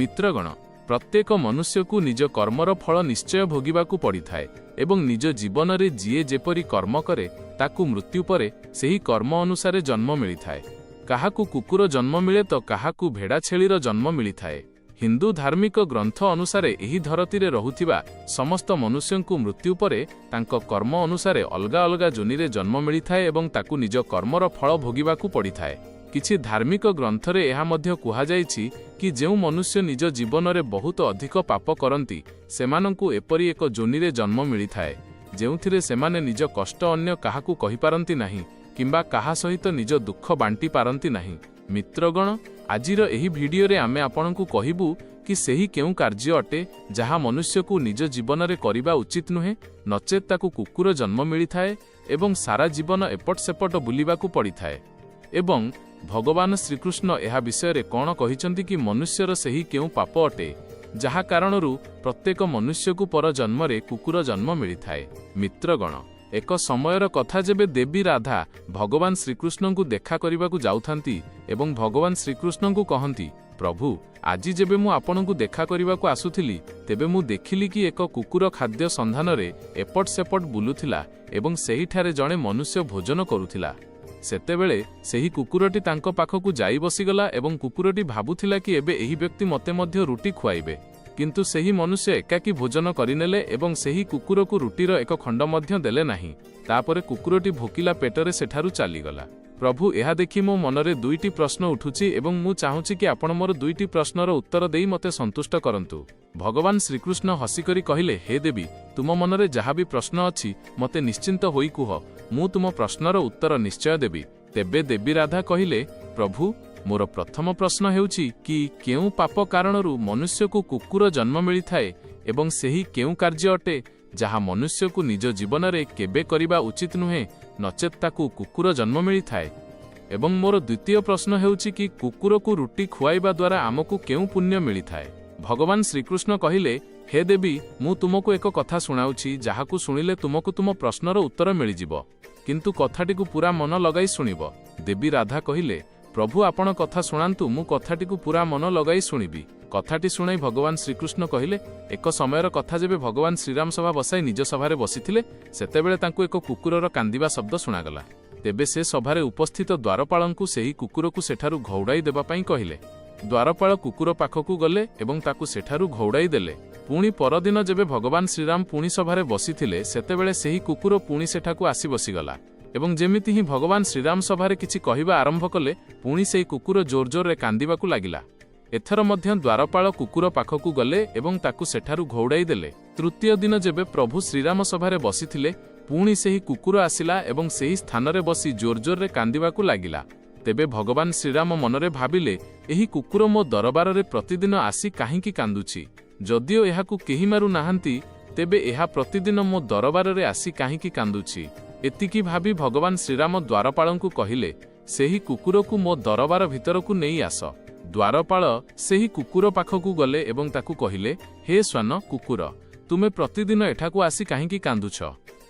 मित्रगण प्रत्येक मनुष्य को निज कर्मर फल निश्चय भोगिबाकू पड़िथाए एवं निज जीवन रे जीए जेपरी कर्म करे ताकू मृत्यु परे सेही कर्म अनुसारे जन्म मिलिथाए। काहाकू कुकुर जन्म मिले तो काहाकू भेड़ा छेलीर जन्म मिलिथाए। हिंदू धार्मिक ग्रंथ अनुसारे एही धरतीरे रहुथिबा समस्त मनुष्यंकु मृत्यु परे तांको कर्म अनुसारे अलगा अलगा जोनिरे जन्म मिलिथाए एवं ताकू निज कर्मर फल भोगिबाकू पड़िथाए। किछि धार्मिक ग्रंथरे एहा मध्य कुहा जाइछि कि जेउ मनुष्य निज जीवन रे बहुत अधिक पाप करंती सेमानंकु एपरि एक जोनिरे जन्म मिलिथाए जेउथिरे सेमाने निज कष्ट अन्य काहाकू कहि पारंती नाही किंबा काहा सहित निज दुख बांटी पारंती नाही। मित्रगण आजिर एही भिडियो रे आमे आपनकु कहिबु कि सेही केउ कार्य अटे जहा मनुष्य को निज जीवन रे करिबा उचित नुहे नचेत ताकू कुकुर जन्म मिलिथाए एवं सारा जीवन एपट सेपट बुलिबाकू पड़िथाए। एवं भगवान श्रीकृष्ण एहा विषय रे कोन कहिचंती कि मनुष्यर सेही केउ पाप अटे जहा कारणरू प्रत्येक मनुष्य को पर जन्म रे कुकुर जन्म मिलिथाए। मित्रगण एक समयर कथा जेबे देवी राधा भगवान श्रीकृष्ण को देखा करने जाउथांती एवं भगवान श्रीकृष्ण को कहती प्रभु आज जेबे मु आपन को देखा करने को आसुथिली तेबे मु देखिली कि एक कुकुर खाद्य संधान रे एपट सेपट बुलुथिला एवं सेही ठारे जणे मनुष्य भोजन करुथिला। सेतेबेले सेही कुकुरटी तांको पाखकु जाई बसिगला एवं कुकुरटी भाबुथिला कि एबे एही व्यक्ति मते मध्य रुटी खुआइबे किंतु सेही मनुष्य एकाकी भोजन करिनेले एवं सेही कुकुर को रुटीर एक खंड मध्य देले नाही। तापरे कुकुरटी भोकिला पेटरे सेठारु चालीगला। प्रभु एहा देखि मो मनरे दुईटी प्रश्न उठुछि एवं मु चाहूछि कि आपण मोर दुईटी प्रश्नर उत्तर देई मते संतुष्ट करंतु। भगवान श्रीकृष्ण हसिकरी कहिले हे देवी तुम मनरे जहा भी प्रश्न अछि मते निश्चिंत होई कुह मु तुम प्रश्नर उत्तर निश्चय देबी। तेबे देवी राधा कहिले प्रभु मोर प्रथम प्रश्न हेउछि कि केउ पाप कारणरू मनुष्य को कुकुर जन्म मिलिथाए एवं सेही केउ कार्य अटे जहा मनुष्य को निज जीवन रे केबे करिबा उचित नुहे नचेत ताकू कुकुर जन्म मिलिथाए। एवं मोर द्वितीय प्रश्न हेउछि कि कुकुर को रुटी खुआइबा द्वारा आमको केउ पुण्य मिलिथाए। भगवान श्रीकृष्ण कहिले हे देवी मु तुमको एक कथा सुनाउछि जाहाकू सुनिले तुमको तुम प्रश्नर उत्तर मिलिजिबो किंतु कथाटी को पूरा मन लगाई सुनिबो। देवी राधा कहिले प्रभु आपण कथा शुणांतु मु कथाटी को पूरा मन लगाई शुणिबी। कथाटी शुणाई भगवान श्रीकृष्ण कहिले एक समयर कथा जेबे भगवान श्रीराम सभा बसाई निज सभारे बसिथिले सेतेबेले तांकु एक कुकुरर कांदिबा शब्द शुणागला। तेबे से सभारे उपस्थित द्वारपालंकु सेही कुकुरकु सेठारु घौड़ाई देबा पई कहिले। द्वारपाल कुकुर पाखकु गले एवं ताकु सेठारु घौड़ाई देले। पुणी परदिन जेबे भगवान श्रीराम पुणी सभारे बसिथिले सेतेबेले सेही कुकुर पुणी सेठाकु आसी बसिगला एवं जेमिति ही भगवान श्रीराम सभारे किछि कहिबा आरंभ कले पुणी सेही कुकुर जोर जोर रे कांदिबाकू लागिला। एथर मध्य द्वारपाल कुकुर पाखकु गले एवं ताकु सेठारु घौड़ाई देले। तृतीय दिन जेबे प्रभु श्रीराम सभारे बसिथिले पुणी सेही कुकुर आसिला एवं सेही स्थान रे बसी जोर जोर रे कांदिबाकू लागिला। तेबे भगवान श्रीराम मनरे भाबिले एही कुकुर मो दरबार रे प्रतिदिन आसी काहींकी कांदुछि जदिओ एहाकू केही मारु नाहांती तेबे एहा प्रतिदिन मो दरबार रे आसी काहींकी कांदुछि। एतिकी भाबी भगवान श्रीराम द्वारपालंकु कहिले सेही कुकुरकु मो दरबार भितरकु नेई आस। द्वारपाल सेही कुकुर पाखकु गले एवं ताकु कहिले हे स्वान कुकुर तुमे प्रतिदिन एठाकु आसी काहींकी कांदुछ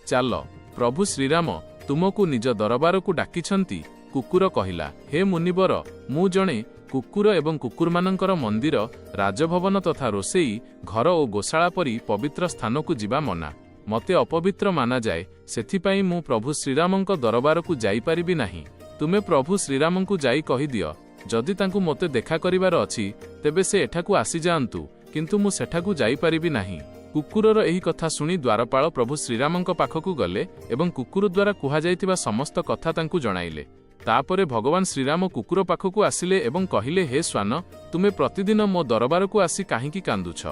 चाल प्रभु श्रीराम तुमको निज दरबारकु डाकिछंती। कुकुर कहिला हे मुनिवर मु जणे कुकुर एवं कुकुरमानंकर मंदिर राजभवन तथा रोसेई घर और गोशाला परी पवित्र स्थानकु जिबा मना मते अपवित्र माना जाए सेथिपाई मु प्रभु श्रीरामंक दरबारकु जाई परिबि नाही। तुमे प्रभु श्रीरामंकु जाई कहि दियो जदि तांकु मते देखा करिवार अछि तेबे से एठाकु आसी जाआंतु किंतु मु सेठाकु जाई परिबि नाही। कुकुरर एही कथा सुनी द्वारपाल प्रभु श्रीरामंक पाखकु गले एवं कुकुर द्वारा कुहा जाइतिबा समस्त कथा तांकु जणाइले। तापरे भगवान श्रीराम कुकुर पाखकु आसिले एवं कहिले हे स्वान तुमे प्रतिदिन मो दरबारकु आसी काहींकी कांदुछ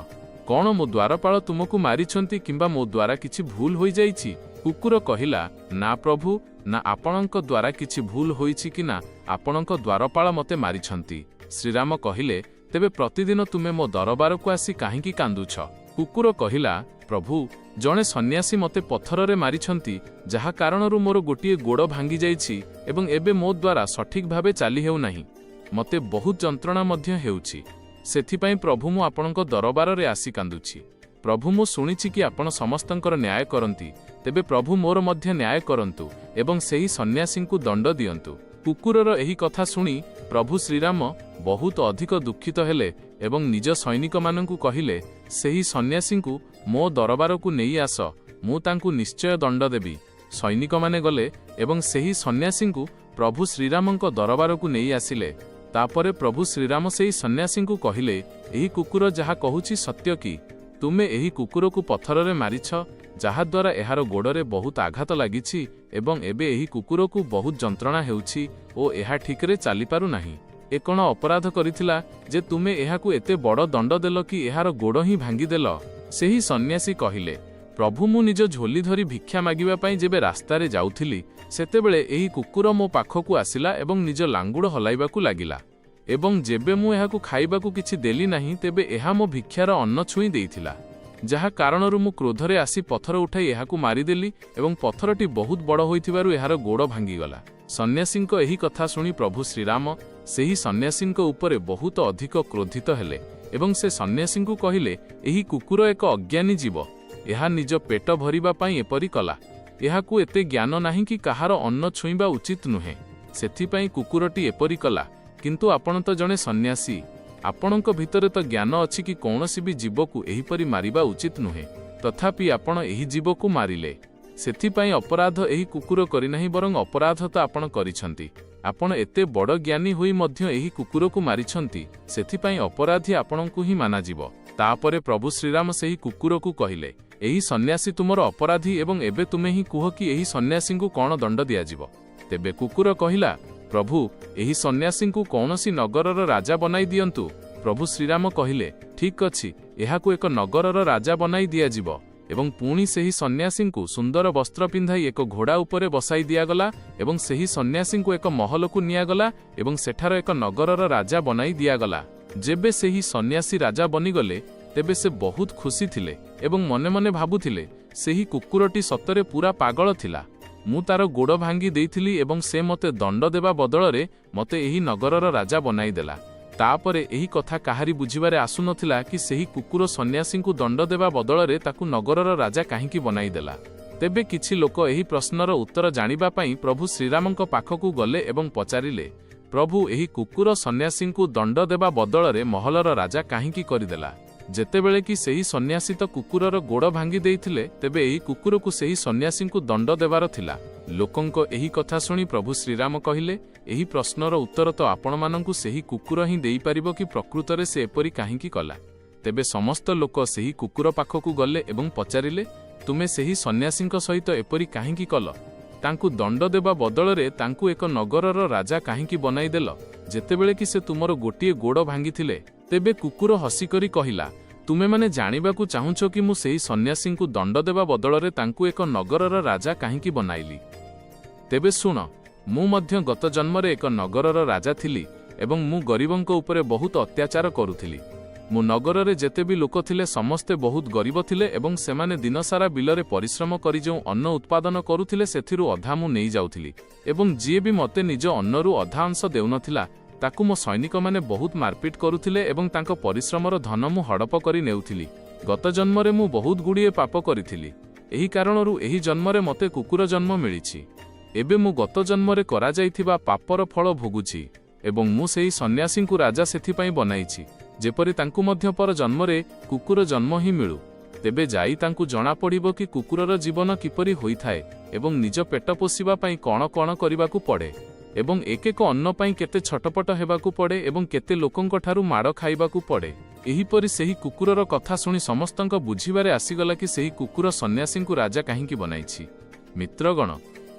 कौन मो द्वारपाल तुमको मारिछंती किंबा मो द्वारा किछि भूल होई जाइछि। कुकुर कहिला ना प्रभु ना आपणक द्वारा किछि भूल होईछि कि ना आपणक द्वारपाल मते मारिछंती। श्रीराम कहिले तेबे प्रतिदिन तुमे मो दरबारकु आसी काहींकी कांदुछ। कुकुर कहिला प्रभु जणे सन्यासी मते पत्थर रे मारिछंती जहा कारणरू मोर गोटिए गोड़ भांगी जाइछि एवं एबे मो द्वारा सठिक भाबे चाली हेउ नाही मते बहुत जंत्रणा मध्य हेउछि सेथिपाई प्रभु मु आपणक दरबार रे आसी कांदुछि। प्रभु मु सुनिछि कि आपण समस्तंकर न्याय करंती तेबे प्रभु मोर मध्य न्याय करंतु एवं सेही सन्यासी को दंड दियंतु। କୁକୁରର ଏହି କଥା ଶୁଣି ପ୍ରଭୁ ଶ୍ରୀରାମ ବହୁତ ଅଧିକ ଦୁଃଖିତ ହେଲେ ଏବଂ ନିଜ ସୈନିକମାନଙ୍କୁ କହିଲେ, ସେହି ସନ୍ନ୍ୟାସୀଙ୍କୁ ମୋ ଦରବାରକୁ ନେଇ ଆସ, ମୁଁ ତାଙ୍କୁ ନିଶ୍ଚୟ ଦଣ୍ଡ ଦେବି। ସୈନିକମାନେ ଗଲେ ଏବଂ ସେହି ସନ୍ନ୍ୟାସୀଙ୍କୁ ପ୍ରଭୁ ଶ୍ରୀରାମଙ୍କ ଦରବାରକୁ ନେଇ ଆସିଲେ। ତାପରେ ପ୍ରଭୁ ଶ୍ରୀରାମ ସେହି ସନ୍ନ୍ୟାସୀଙ୍କୁ କହିଲେ, ଏହି କୁକୁର ଯାହା କହୁଛି ସତ୍ୟ କି? ତୁମେ ଏହି କୁକୁରକୁ ପଥରରେ ମାରିଛ, ଯାହାଦ୍ୱାରା ଏହାର ଗୋଡ଼ରେ ବହୁତ ଆଘାତ ଲାଗିଛି ଏବଂ ଏବେ ଏହି କୁକୁରକୁ ବହୁତ ଯନ୍ତ୍ରଣା ହେଉଛି ଓ ଏହା ଠିକରେ ଚାଲିପାରୁନାହିଁ। ଏ କ'ଣ ଅପରାଧ କରିଥିଲା ଯେ ତୁମେ ଏହାକୁ ଏତେ ବଡ଼ ଦଣ୍ଡ ଦେଲ କି ଏହାର ଗୋଡ଼ ହିଁ ଭାଙ୍ଗିଦେଲ? ସେହି ସନ୍ନ୍ୟାସୀ କହିଲେ, ପ୍ରଭୁ, ମୁଁ ନିଜ ଝୋଲି ଧରି ଭିକ୍ଷା ମାଗିବା ପାଇଁ ଯେବେ ରାସ୍ତାରେ ଯାଉଥିଲି, ସେତେବେଳେ ଏହି କୁକୁର ମୋ ପାଖକୁ ଆସିଲା ଏବଂ ନିଜ ଲାଙ୍ଗୁଡ଼ ହଲାଇବାକୁ ଲାଗିଲା ଏବଂ ଯେବେ ମୁଁ ଏହାକୁ ଖାଇବାକୁ କିଛି ଦେଲି ନାହିଁ, ତେବେ ଏହା ମୋ ଭିକ୍ଷାର ଅନ୍ନ ଛୁଇଁ ଦେଇଥିଲା, ଯାହା କାରଣରୁ ମୁଁ କ୍ରୋଧରେ ଆସି ପଥର ଉଠାଇ ଏହାକୁ ମାରିଦେଲି ଏବଂ ପଥରଟି ବହୁତ ବଡ଼ ହୋଇଥିବାରୁ ଏହାର ଗୋଡ଼ ଭାଙ୍ଗିଗଲା। ସନ୍ନ୍ୟାସୀଙ୍କ ଏହି କଥା ଶୁଣି ପ୍ରଭୁ ଶ୍ରୀରାମ ସେହି ସନ୍ନ୍ୟାସୀଙ୍କ ଉପରେ ବହୁତ ଅଧିକ କ୍ରୋଧିତ ହେଲେ ଏବଂ ସେ ସନ୍ନ୍ୟାସୀଙ୍କୁ କହିଲେ, ଏହି କୁକୁର ଏକ ଅଜ୍ଞାନୀ ଜୀବ। ଏହା ନିଜ ପେଟ ଭରିବା ପାଇଁ ଏପରି କଲା। ଏହାକୁ ଏତେ ଜ୍ଞାନ ନାହିଁ କି କାହାର ଅନ୍ନ ଛୁଇଁବା ଉଚିତ ନୁହେଁ, ସେଥିପାଇଁ କୁକୁରଟି ଏପରି କଲା। କିନ୍ତୁ ଆପଣ ତ ଜଣେ ସନ୍ନ୍ୟାସୀ, ଆପଣଙ୍କ ଭିତରେ ତ ଜ୍ଞାନ ଅଛି କି କୌଣସି ବି ଜୀବକୁ ଏହିପରି ମାରିବା ଉଚିତ ନୁହେଁ, ତଥାପି ଆପଣ ଏହି ଜୀବକୁ ମାରିଲେ। ସେଥିପାଇଁ ଅପରାଧ ଏହି କୁକୁର କରିନାହିଁ, ବରଂ ଅପରାଧ ତ ଆପଣ କରିଛନ୍ତି। ଆପଣ ଏତେ ବଡ଼ ଜ୍ଞାନୀ ହୋଇ ମଧ୍ୟ ଏହି କୁକୁରକୁ ମାରିଛନ୍ତି, ସେଥିପାଇଁ ଅପରାଧୀ ଆପଣଙ୍କୁ ହିଁ ମାନାଯିବ। ତାପରେ ପ୍ରଭୁ ଶ୍ରୀରାମ ସେହି କୁକୁରକୁ କହିଲେ, ଏହି ସନ୍ନ୍ୟାସୀ ତୁମର ଅପରାଧୀ ଏବଂ ଏବେ ତୁମେ ହିଁ କୁହ କି ଏହି ସନ୍ନ୍ୟାସୀଙ୍କୁ କ'ଣ ଦଣ୍ଡ ଦିଆଯିବ? ତେବେ କୁକୁର କହିଲା, ପ୍ରଭୁ, ଏହି ସନ୍ନ୍ୟାସୀଙ୍କୁ କୌଣସି ନଗରର ରାଜା ବନାଇ ଦିଅନ୍ତୁ। ପ୍ରଭୁ ଶ୍ରୀରାମ କହିଲେ, ଠିକ୍ ଅଛି, ଏହାକୁ ଏକ ନଗରର ରାଜା ବନାଇ ଦିଆଯିବ। ଏବଂ ପୁଣି ସେହି ସନ୍ନ୍ୟାସୀଙ୍କୁ ସୁନ୍ଦର ବସ୍ତ୍ର ପିନ୍ଧାଇ ଏକ ଘୋଡ଼ା ଉପରେ ବସାଇ ଦିଆଗଲା ଏବଂ ସେହି ସନ୍ନ୍ୟାସୀଙ୍କୁ ଏକ ମହଲକୁ ନିଆଗଲା ଏବଂ ସେଠାର ଏକ ନଗରର ରାଜା ବନାଇ ଦିଆଗଲା। ଯେବେ ସେହି ସନ୍ନ୍ୟାସୀ ରାଜା ବନିଗଲେ, ତେବେ ସେ ବହୁତ ଖୁସି ଥିଲେ ଏବଂ ମନେ ମନେ ଭାବୁଥିଲେ, ସେହି କୁକୁରଟି ସତରେ ପୁରା ପାଗଳ ଥିଲା। ମୁଁ ତାର ଗୋଡ଼ ଭାଙ୍ଗି ଦେଇଥିଲି ଏବଂ ସେ ମୋତେ ଦଣ୍ଡ ଦେବା ବଦଳରେ ମୋତେ ଏହି ନଗରର ରାଜା ବନାଇଦେଲା। ତାପରେ ଏହି କଥା କାହାରି ବୁଝିବାରେ ଆସୁନଥିଲା କି ସେହି କୁକୁର ସନ୍ନ୍ୟାସୀଙ୍କୁ ଦଣ୍ଡ ଦେବା ବଦଳରେ ତାକୁ ନଗରର ରାଜା କାହିଁକି ବନାଇଦେଲା। ତେବେ କିଛି ଲୋକ ଏହି ପ୍ରଶ୍ନର ଉତ୍ତର ଜାଣିବା ପାଇଁ ପ୍ରଭୁ ଶ୍ରୀରାମଙ୍କ ପାଖକୁ ଗଲେ ଏବଂ ପଚାରିଲେ, ପ୍ରଭୁ, ଏହି କୁକୁର ସନ୍ନ୍ୟାସୀଙ୍କୁ ଦଣ୍ଡ ଦେବା ବଦଳରେ ମହଲର ରାଜା କାହିଁକି କରିଦେଲା? ଯେତେବେଳେ କି ସେହି ସନ୍ନ୍ୟାସୀ ତ କୁକୁରର ଗୋଡ଼ ଭାଙ୍ଗି ଦେଇଥିଲେ, ତେବେ ଏହି କୁକୁରକୁ ସେହି ସନ୍ନ୍ୟାସୀଙ୍କୁ ଦଣ୍ଡ ଦେବାର ଥିଲା। ଲୋକଙ୍କ ଏହି କଥା ଶୁଣି ପ୍ରଭୁ ଶ୍ରୀରାମ କହିଲେ, ଏହି ପ୍ରଶ୍ନର ଉତ୍ତର ତ ଆପଣମାନଙ୍କୁ ସେହି କୁକୁର ହିଁ ଦେଇପାରିବ କି ପ୍ରକୃତରେ ସେ ଏପରି କାହିଁକି କଲା। ତେବେ ସମସ୍ତ ଲୋକ ସେହି କୁକୁର ପାଖକୁ ଗଲେ ଏବଂ ପଚାରିଲେ, ତୁମେ ସେହି ସନ୍ନ୍ୟାସୀଙ୍କ ସହିତ ଏପରି କାହିଁକି କଲ? ତାଙ୍କୁ ଦଣ୍ଡ ଦେବା ବଦଳରେ ତାଙ୍କୁ ଏକ ନଗରର ରାଜା କାହିଁକି ବନାଇଦେଲ, ଯେତେବେଳେ କି ସେ ତୁମର ଗୋଟିଏ ଗୋଡ଼ ଭାଙ୍ଗିଥିଲେ? ତେବେ କୁକୁର ହସିକରି କହିଲା, ତୁମେମାନେ ଜାଣିବାକୁ ଚାହୁଁଛ କି ମୁଁ ସେହି ସନ୍ନ୍ୟାସୀଙ୍କୁ ଦଣ୍ଡ ଦେବା ବଦଳରେ ତାଙ୍କୁ ଏକ ନଗରର ରାଜା କାହିଁକି ବନାଇଲି? ତେବେ ଶୁଣ, ମୁଁ ମଧ୍ୟ ଗତ ଜନ୍ମରେ ଏକ ନଗରର ରାଜା ଥିଲି ଏବଂ ମୁଁ ଗରିବଙ୍କ ଉପରେ ବହୁତ ଅତ୍ୟାଚାର କରୁଥିଲି। ମୋ ନଗରରେ ଯେତେ ବି ଲୋକ ଥିଲେ ସମସ୍ତେ ବହୁତ ଗରିବ ଥିଲେ ଏବଂ ସେମାନେ ଦିନସାରା ବିଲରେ ପରିଶ୍ରମ କରି ଯେଉଁ ଅନ୍ନ ଉତ୍ପାଦନ କରୁଥିଲେ ସେଥିରୁ ଅଧା ମୁଁ ନେଇଯାଉଥିଲି ଏବଂ ଯିଏ ବି ମୋତେ ନିଜ ଅନ୍ନରୁ ଅଧା ଅଂଶ ଦେଉନଥିଲା ତାକୁ ମୋ ସୈନିକମାନେ ବହୁତ ମାରପିଟ କରୁଥିଲେ ଏବଂ ତାଙ୍କ ପରିଶ୍ରମର ଧନ ମୁଁ ହଡ଼ପ କରି ନେଉଥିଲି। ଗତ ଜନ୍ମରେ ମୁଁ ବହୁତ ଗୁଡ଼ିଏ ପାପ କରିଥିଲି। ଏହି କାରଣରୁ ଏହି ଜନ୍ମରେ ମୋତେ କୁକୁର ଜନ୍ମ ମିଳିଛି। ଏବେ ମୁଁ ଗତ ଜନ୍ମରେ କରାଯାଇଥିବା ପାପର ଫଳ ଭୋଗୁଛି ଏବଂ ମୁଁ ସେହି ସନ୍ନ୍ୟାସୀଙ୍କୁ ରାଜା ସେଥିପାଇଁ ବନାଇଛି, ଯେପରି ତାଙ୍କୁ ମଧ୍ୟ ପର ଜନ୍ମରେ କୁକୁର ଜନ୍ମ ହିଁ ମିଳୁ। ତେବେ ଯାଇ ତାଙ୍କୁ ଜଣାପଡ଼ିବ କି କୁକୁରର ଜୀବନ କିପରି ହୋଇଥାଏ ଏବଂ ନିଜ ପେଟ ପୋଷିବା ପାଇଁ କ'ଣ କ'ଣ କରିବାକୁ ପଡ଼େ ଏବଂ ଏକ ଏକ ଅନ୍ନ ପାଇଁ କେତେ ଛଟପଟ ହେବାକୁ ପଡ଼େ ଏବଂ କେତେ ଲୋକଙ୍କଠାରୁ ମାଡ଼ ଖାଇବାକୁ ପଡ଼େ। ଏହିପରି ସେହି କୁକୁରର କଥା ଶୁଣି ସମସ୍ତଙ୍କ ବୁଝିବାରେ ଆସିଗଲା କି ସେହି କୁକୁର ସନ୍ନ୍ୟାସୀଙ୍କୁ ରାଜା କାହିଁକି ବନାଇଛି। ମିତ୍ରଗଣ,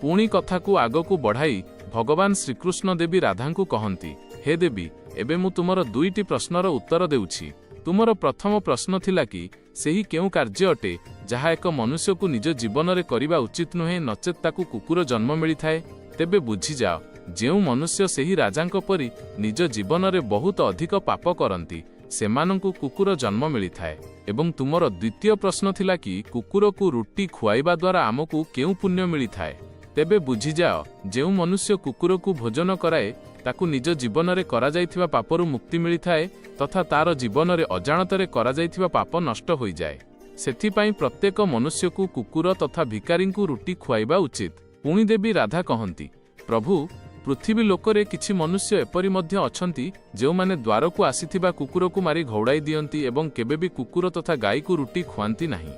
ପୁଣି କଥାକୁ ଆଗକୁ ବଢ଼ାଇ ଭଗବାନ ଶ୍ରୀକୃଷ୍ଣ ଦେବୀ ରାଧାଙ୍କୁ କହନ୍ତି, ହେ ଦେବୀ, ଏବେ ମୁଁ ତୁମର ଦୁଇଟି ପ୍ରଶ୍ନର ଉତ୍ତର ଦେଉଛି। ତୁମର ପ୍ରଥମ ପ୍ରଶ୍ନ ଥିଲା କି ସେହି କେଉଁ କାର୍ଯ୍ୟ ଅଟେ ଯାହା ଏକ ମନୁଷ୍ୟକୁ ନିଜ ଜୀବନରେ କରିବା ଉଚିତ ନୁହେଁ, ନଚେତ୍ ତାକୁ କୁକୁର ଜନ୍ମ ମିଳିଥାଏ। ତେବେ ବୁଝିଯାଅ, ଯେଉଁ ମନୁଷ୍ୟ ସେହି ରାଜାଙ୍କ ପରି ନିଜ ଜୀବନରେ ବହୁତ ଅଧିକ ପାପ କରନ୍ତି ସେମାନଙ୍କୁ କୁକୁର ଜନ୍ମ ମିଳିଥାଏ। ଏବଂ ତୁମର ଦ୍ୱିତୀୟ ପ୍ରଶ୍ନ ଥିଲା କି କୁକୁରକୁ ରୁଟି ଖୁଆଇବା ଦ୍ୱାରା ଆମକୁ କେଉଁ ପୁଣ୍ୟ ମିଳିଥାଏ। ତେବେ ବୁଝିଯାଅ, ଯେଉଁ ମନୁଷ୍ୟ କୁକୁରକୁ ଭୋଜନ କରାଏ ତାକୁ ନିଜ ଜୀବନରେ କରାଯାଇଥିବା ପାପରୁ ମୁକ୍ତି ମିଳିଥାଏ ତଥା ତାର ଜୀବନରେ ଅଜାଣତରେ କରାଯାଇଥିବା ପାପ ନଷ୍ଟ ହୋଇଯାଏ। ସେଥିପାଇଁ ପ୍ରତ୍ୟେକ ମନୁଷ୍ୟକୁ କୁକୁର ତଥା ଭିକାରୀଙ୍କୁ ରୁଟି ଖୁଆଇବା ଉଚିତ। ପୁଣି ଦେବୀ ରାଧା କହନ୍ତି, ପ୍ରଭୁ, ପୃଥିବୀ ଲୋକରେ କିଛି ମନୁଷ୍ୟ ଏପରି ମଧ୍ୟ ଅଛନ୍ତି ଯେଉଁମାନେ ଦ୍ୱାରକୁ ଆସିଥିବା କୁକୁରକୁ ମାରି ଘଉଡ଼ାଇ ଦିଅନ୍ତି ଏବଂ କେବେ ବି କୁକୁର ତଥା ଗାଈକୁ ରୁଟି ଖୁଆନ୍ତି ନାହିଁ।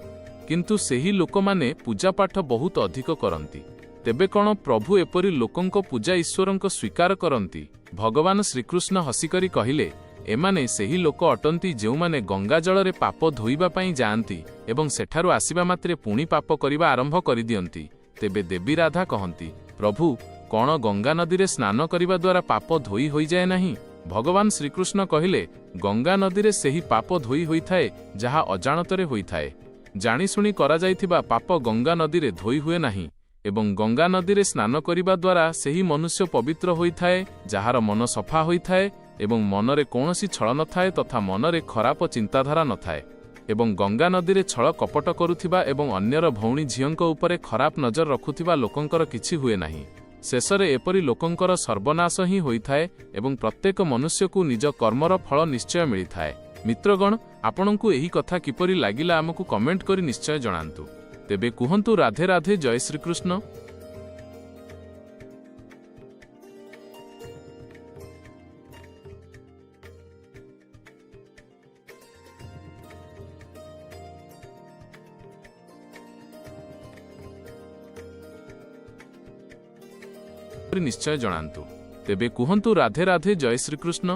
କିନ୍ତୁ ସେହି ଲୋକମାନେ ପୂଜାପାଠ ବହୁତ ଅଧିକ କରନ୍ତି। ତେବେ କ'ଣ ପ୍ରଭୁ ଏପରି ଲୋକଙ୍କ ପୂଜା ଈଶ୍ୱରଙ୍କ ସ୍ୱୀକାର କରନ୍ତି? ଭଗବାନ ଶ୍ରୀକୃଷ୍ଣ ହସିକରି କହିଲେ, ଏମାନେ ସେହି ଲୋକ ଅଟନ୍ତି ଯେଉଁମାନେ ଗଙ୍ଗା ଜଳରେ ପାପ ଧୋଇବା ପାଇଁ ଯାଆନ୍ତି ଏବଂ ସେଠାରୁ ଆସିବା ମାତ୍ରେ ପୁଣି ପାପ କରିବା ଆରମ୍ଭ କରିଦିଅନ୍ତି। ତେବେ ଦେବୀ ରାଧା କହନ୍ତି, ପ୍ରଭୁ, କ'ଣ ଗଙ୍ଗା ନଦୀରେ ସ୍ନାନ କରିବା ଦ୍ୱାରା ପାପ ଧୋଇ ହୋଇଯାଏ ନାହିଁ? ଭଗବାନ ଶ୍ରୀକୃଷ୍ଣ କହିଲେ, ଗଙ୍ଗା ନଦୀରେ ସେହି ପାପ ଧୋଇ ହୋଇଥାଏ ଯାହା ଅଜାଣତରେ ହୋଇଥାଏ। ଜାଣିଶୁଣି କରାଯାଇଥିବା ପାପ ଗଙ୍ଗା ନଦୀରେ ଧୋଇ ହୁଏ ନାହିଁ ଏବଂ ଗଙ୍ଗା ନଦୀରେ ସ୍ନାନ କରିବା ଦ୍ୱାରା ସେହି ମନୁଷ୍ୟ ପବିତ୍ର ହୋଇଥାଏ ଯାହାର ମନ ସଫା ହୋଇଥାଏ ଏବଂ ମନରେ କୌଣସି ଛଳ ନଥାଏ ତଥା ମନରେ ଖରାପ ଚିନ୍ତାଧାରା ନଥାଏ। ଏବଂ ଗଙ୍ଗା ନଦୀରେ ଛଳ କପଟ କରୁଥିବା ଏବଂ ଅନ୍ୟର ଭଉଣୀ ଝିଅଙ୍କ ଉପରେ ଖରାପ ନଜର ରଖୁଥିବା ଲୋକଙ୍କର କିଛି ହୁଏ ନାହିଁ। ଶେଷରେ ଏପରି ଲୋକଙ୍କର ସର୍ବନାଶ ହିଁ ହୋଇଥାଏ ଏବଂ ପ୍ରତ୍ୟେକ ମନୁଷ୍ୟକୁ ନିଜ କର୍ମର ଫଳ ନିଶ୍ଚୟ ମିଳିଥାଏ। ମିତ୍ରଗଣ, ଆପଣଙ୍କୁ ଏହି କଥା କିପରି ଲାଗିଲା ଆମକୁ କମେଣ୍ଟ କରି ନିଶ୍ଚୟ ଜଣାନ୍ତୁ। ତେବେ କୁହନ୍ତୁ ରାଧେ ରାଧେ, ଜୟ ଶ୍ରୀକୃଷ୍ଣ। ନିଶ୍ଚୟ ଜଣାନ୍ତୁ। ତେବେ କୁହନ୍ତୁ ରାଧେ ରାଧେ, ଜୟ ଶ୍ରୀକୃଷ୍ଣ।